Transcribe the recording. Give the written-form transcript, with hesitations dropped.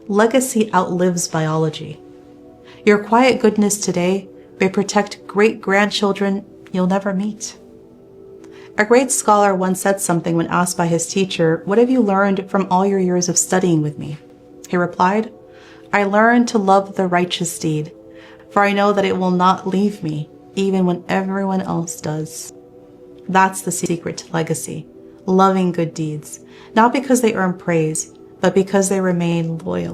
legacy outlives biology. Your quiet goodness today may protect great-grandchildren you'll never meet. A great scholar once said something when asked by his teacher, "What have you learned from all your years of studying with me?" He replied, "I learned to love the righteous deed, for I know that it will not leave me, even when everyone else does." That's the secret to legacy, loving good deeds, not because they earn praise, but because they remain loyal.